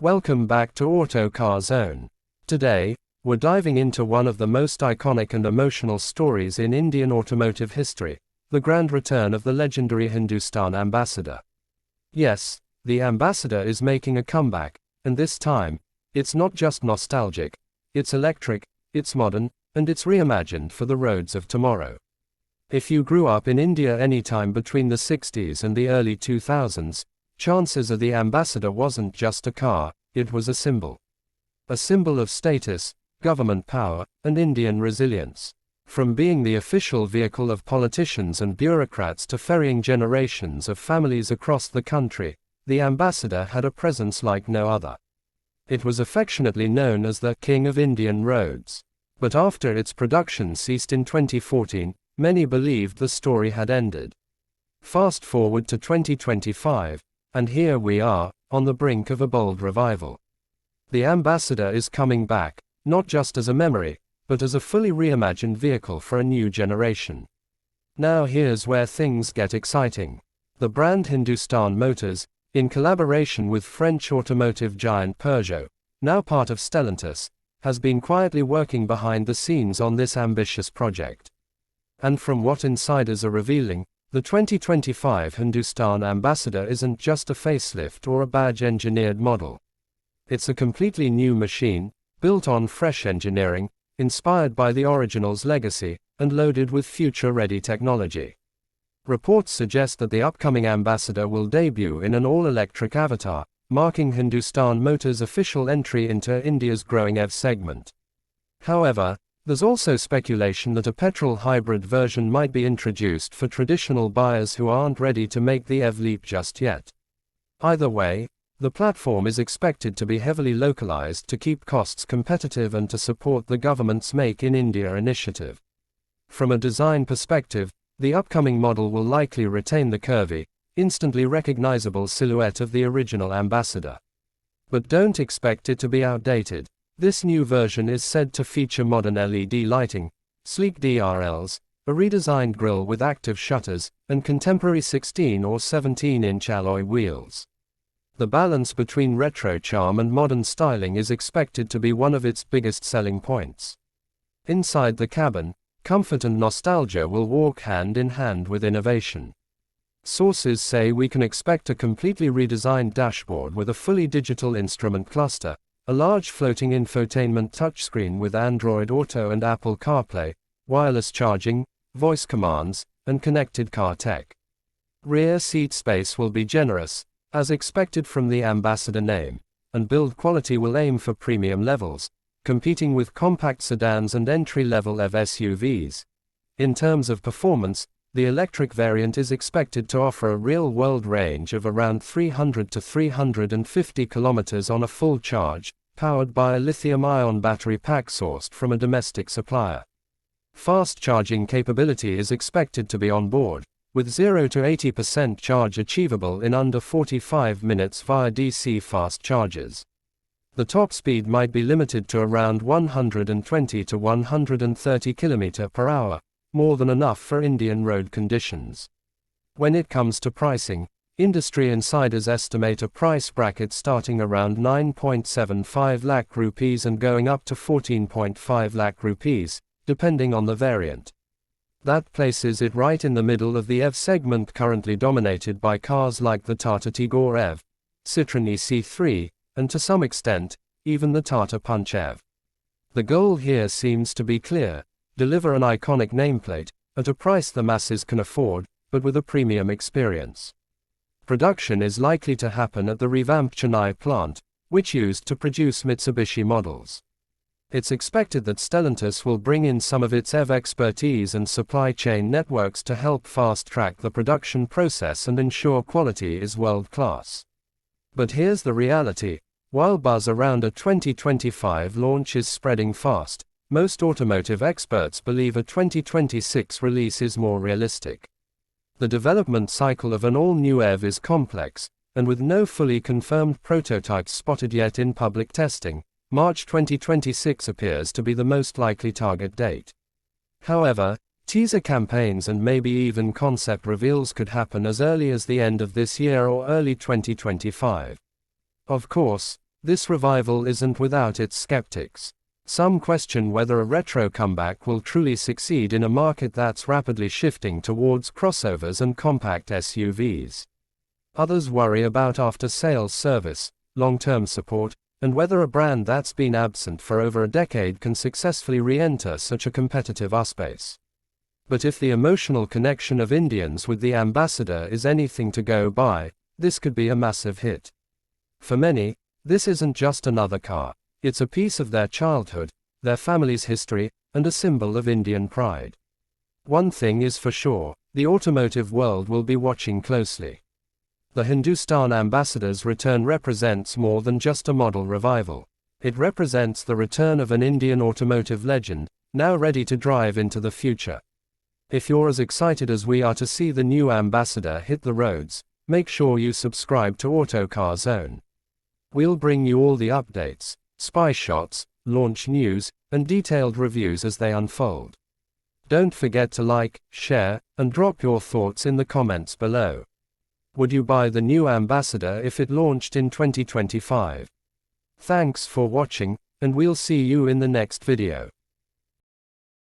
Welcome back to Autocar Zone. Today, we're diving into one of the most iconic and emotional stories in Indian automotive history, the grand return of the legendary Hindustan Ambassador. Yes, the Ambassador is making a comeback, and this time, it's not just nostalgic, it's electric, it's modern, and it's reimagined for the roads of tomorrow. If you grew up in India anytime between the 60s and the early 2000s, chances are the Ambassador wasn't just a car, it was a symbol. A symbol of status, government power, and Indian resilience. From being the official vehicle of politicians and bureaucrats to ferrying generations of families across the country, the Ambassador had a presence like no other. It was affectionately known as the King of Indian Roads. But after its production ceased in 2014, many believed the story had ended. Fast forward to 2025, and here we are, on the brink of a bold revival. The Ambassador is coming back, not just as a memory, but as a fully reimagined vehicle for a new generation. Now here's where things get exciting. The brand Hindustan Motors, in collaboration with French automotive giant Peugeot, now part of Stellantis, has been quietly working behind the scenes on this ambitious project. And from what insiders are revealing, the 2025 Hindustan Ambassador isn't just a facelift or a badge-engineered model. It's a completely new machine, built on fresh engineering, inspired by the original's legacy, and loaded with future-ready technology. Reports suggest that the upcoming Ambassador will debut in an all-electric avatar, marking Hindustan Motors' official entry into India's growing EV segment. However, there's also speculation that a petrol hybrid version might be introduced for traditional buyers who aren't ready to make the EV leap just yet. Either way, the platform is expected to be heavily localized to keep costs competitive and to support the government's Make in India initiative. From a design perspective, the upcoming model will likely retain the curvy, instantly recognizable silhouette of the original Ambassador. But don't expect it to be outdated. This new version is said to feature modern LED lighting, sleek DRLs, a redesigned grille with active shutters, and contemporary 16 or 17-inch alloy wheels. The balance between retro charm and modern styling is expected to be one of its biggest selling points. Inside the cabin, comfort and nostalgia will walk hand in hand with innovation. Sources say we can expect a completely redesigned dashboard with a fully digital instrument cluster, a large floating infotainment touchscreen with Android Auto and Apple CarPlay, wireless charging, voice commands, and connected car tech. Rear seat space will be generous, as expected from the Ambassador name, and build quality will aim for premium levels, competing with compact sedans and entry-level EV SUVs. In terms of performance, the electric variant is expected to offer a real-world range of around 300 to 350 kilometers on a full charge, powered by a lithium-ion battery pack sourced from a domestic supplier. Fast charging capability is expected to be on board, with 0 to 80% charge achievable in under 45 minutes via DC fast chargers. The top speed might be limited to around 120 to 130 km per hour, more than enough for Indian road conditions. When it comes to pricing, industry insiders estimate a price bracket starting around 9.75 lakh rupees and going up to 14.5 lakh rupees, depending on the variant. That places it right in the middle of the EV segment currently dominated by cars like the Tata Tigor EV, Citroën EC3, and to some extent, even the Tata Punch EV. The goal here seems to be clear: deliver an iconic nameplate, at a price the masses can afford, but with a premium experience. Production is likely to happen at the revamped Chennai plant, which used to produce Mitsubishi models. It's expected that Stellantis will bring in some of its EV expertise and supply chain networks to help fast-track the production process and ensure quality is world-class. But here's the reality: while buzz around a 2025 launch is spreading fast, most automotive experts believe a 2026 release is more realistic. The development cycle of an all-new EV is complex, and with no fully confirmed prototypes spotted yet in public testing, March 2026 appears to be the most likely target date. However, teaser campaigns and maybe even concept reveals could happen as early as the end of this year or early 2025. Of course, this revival isn't without its skeptics. Some question whether a retro comeback will truly succeed in a market that's rapidly shifting towards crossovers and compact SUVs. Others worry about after-sales service, long-term support, and whether a brand that's been absent for over a decade can successfully re-enter such a competitive space. But if the emotional connection of Indians with the Ambassador is anything to go by, this could be a massive hit. For many, this isn't just another car. It's a piece of their childhood, their family's history, and a symbol of Indian pride. One thing is for sure, the automotive world will be watching closely. The Hindustan Ambassador's return represents more than just a model revival. It represents the return of an Indian automotive legend, now ready to drive into the future. If you're as excited as we are to see the new Ambassador hit the roads, make sure you subscribe to Autocar Zone. We'll bring you all the updates, spy shots, launch news, and detailed reviews as they unfold. Don't forget to like, share, and drop your thoughts in the comments below. Would you buy the new Ambassador if it launched in 2025? Thanks for watching, and we'll see you in the next video.